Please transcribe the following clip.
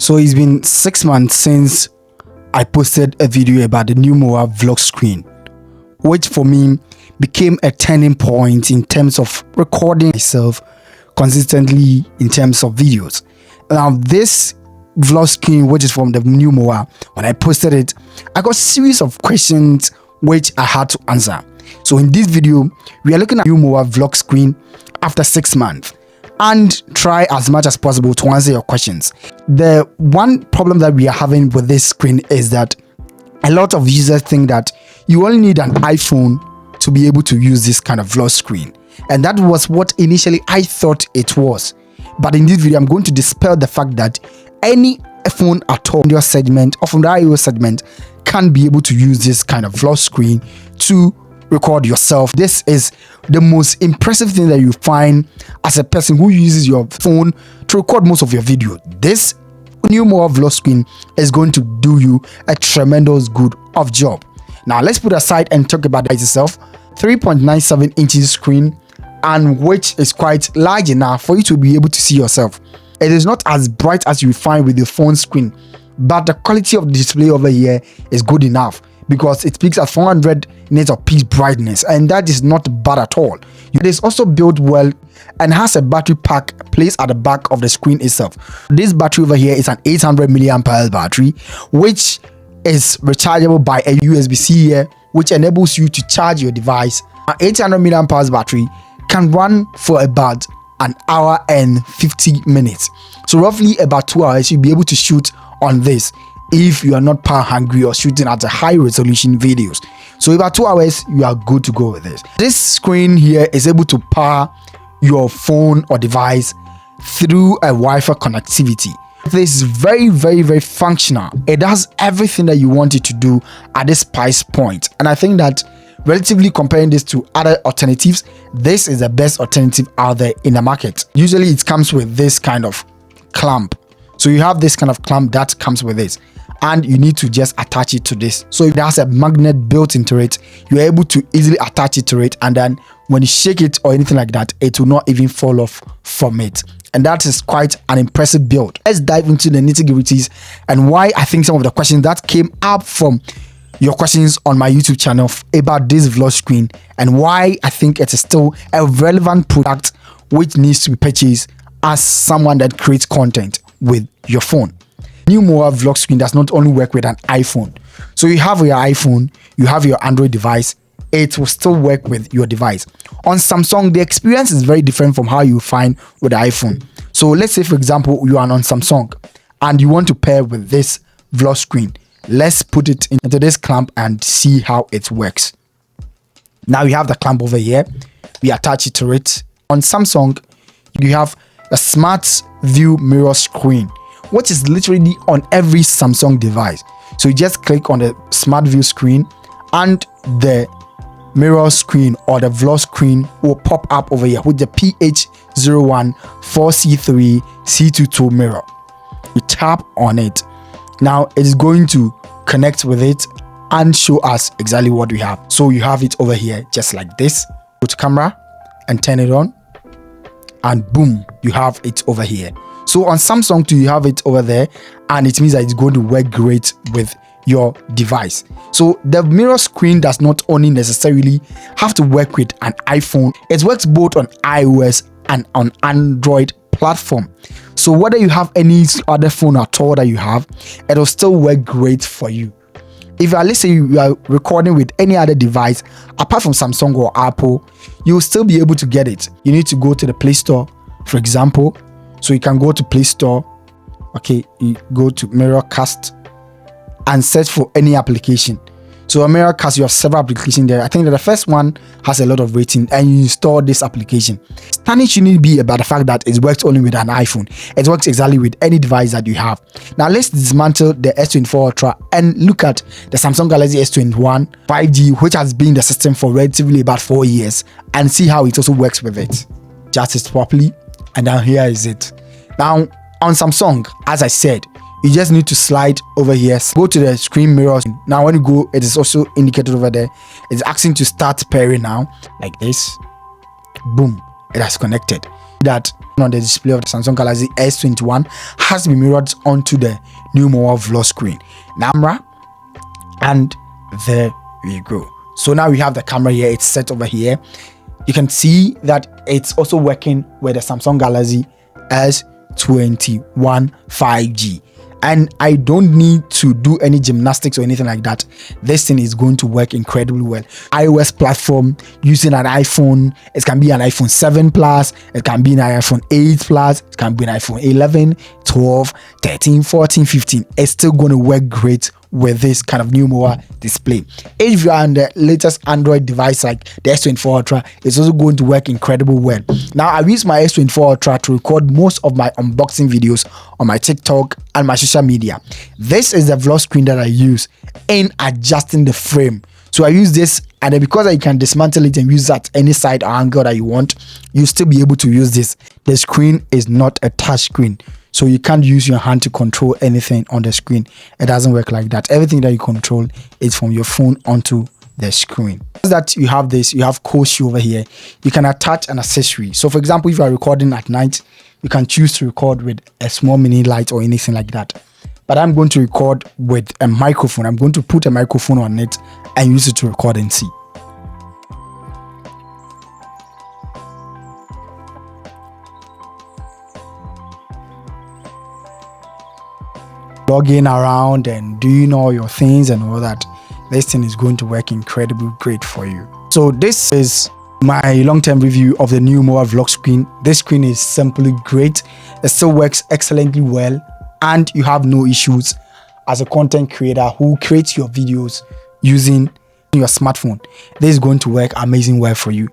So it's been 6 months since I posted a video about the Newmowa VlogScreen, which for me became a turning point in terms of recording myself consistently in terms of videos. Now this VlogScreen, which is from the Newmowa, when I posted it, I got a series of questions which I had to answer. So in this video, we are looking at Newmowa VlogScreen after 6 months and try as much as possible to answer your questions. The one problem that we are having with this screen is that a lot of users think that you only need an iPhone to be able to use this kind of vlog screen, and that was what initially I thought it was. But in this video, I'm going to dispel the fact that any phone at all in your segment or from the iOS segment can be able to use this kind of vlog screen to record yourself. This is the most impressive thing that you find as a person who uses your phone to record most of your video. This Newmowa VlogScreen is going to do you a tremendous good of job. Now let's put aside and talk about it itself. 3.97 inches screen, and which is quite large enough for you to be able to see yourself. It is not as bright as you find with your phone screen, but the quality of the display over here is good enough because it peaks at 400 nits of peak brightness, and that is not bad at all. It is also built well and has a battery pack placed at the back of the screen itself. This battery over here is an 800 mAh battery, which is rechargeable by a USB-C here, which enables you to charge your device. An 800 mAh battery can run for about an hour and 50 minutes. So roughly about 2 hours, you'll be able to shoot on this if you are not power hungry or shooting at a high resolution videos. So about 2 hours, you are good to go with this. This screen here is able to power your phone or device through a Wi-Fi connectivity. This is very functional. It does everything that you want it to do at this price point, and I think that relatively comparing this to other alternatives, this is the best alternative out there in the market. Usually it comes with this kind of clamp. So you have this kind of clamp that comes with this, and you need to just attach it to this. So if it has a magnet built into it, you're able to easily attach it to it, and then when you shake it or anything like that, it will not even fall off from it. And that is quite an impressive build. Let's dive into the nitty-gritties and why I think some of the questions that came up from your questions on my YouTube channel about this vlog screen, and why I think it is still a relevant product which needs to be purchased as someone that creates content with your phone. Newmowa VlogScreen does not only work with an iPhone. So you have your iPhone, you have your Android device, it will still work with your device. On Samsung, the experience is very different from how you find with the iPhone. So let's say, for example, you are on Samsung and you want to pair with this vlog screen. Let's put it into this clamp and see how it works. Now you have the clamp over here. We attach it to it. On Samsung, you have a smart view mirror screen, which is literally on every Samsung device. So you just click on the smart view screen and the mirror screen or the vlog screen will pop up over here with the PH014C3C22 mirror. You tap on it. Now it is going to connect with it and show us exactly what we have. So you have it over here just like this. Go to camera and turn it on, and boom, you have it over here. So on Samsung too, you have it over there, and it means that it's going to work great with your device. So the mirror screen does not only necessarily have to work with an iPhone, it works both on iOS and on Android platform. So whether you have any other phone at all that you have, it will still work great for you. If let's say you are recording with any other device apart from Samsung or Apple, you'll still be able to get it. You need to go to the Play Store, for example. So you can go to Play Store, okay, you go to Mirrorcast and search for any application. So on Mirrorcast, you have several applications there. I think that the first one has a lot of rating, and you install this application. Stunning shouldn't be about the fact that it works only with an iPhone. It works exactly with any device that you have. Now let's dismantle the S24 Ultra and look at the Samsung Galaxy S21 5G, which has been in the system for relatively about 4 years, and see how it also works with it. Just it properly, and now here is it. Now on Samsung, as I said, you just need to slide over here, go to the screen mirror. Now when you go, it is also indicated over there. It's asking to start pairing now, like this. Boom, it has connected. that on the display of the Samsung Galaxy S21 has been mirrored onto the Newmowa VlogScreen camera, and there we go. So now we have the camera here, it's set over here. You can see that it's also working with the Samsung Galaxy S21 5G, and I don't need to do any gymnastics or anything like that. This thing is going to work incredibly well. iOS platform using an iPhone, it can be an iPhone 7 Plus, it can be an iPhone 8 Plus, it can be an iPhone 11, 12, 13, 14, 15. It's still going to work great with this kind of Newmowa display. If you are on the latest Android device like the S24 Ultra, it's also going to work incredibly well. Now, I use my S24 Ultra to record most of my unboxing videos on my TikTok and my social media. This is the vlog screen that I use in adjusting the frame. So I use this, and then because you can dismantle it and use that any side or angle that you want, you still be able to use this. The screen is not a touch screen, so you can't use your hand to control anything on the screen. It doesn't work like that. Everything that you control is from your phone onto the screen. That you have this, you have Koshi over here. You can attach an accessory. So for example, if you are recording at night, you can choose to record with a small mini light or anything like that. But I'm going to record with a microphone. I'm going to put a microphone on it and use it to record and see. Logging around and doing all your things and all that, this thing is going to work incredibly great for you. So this is my long-term review of the Newmowa VlogScreen. This screen is simply great. It still works excellently well, and you have no issues as a content creator who creates your videos using your smartphone. This is going to work amazing well for you.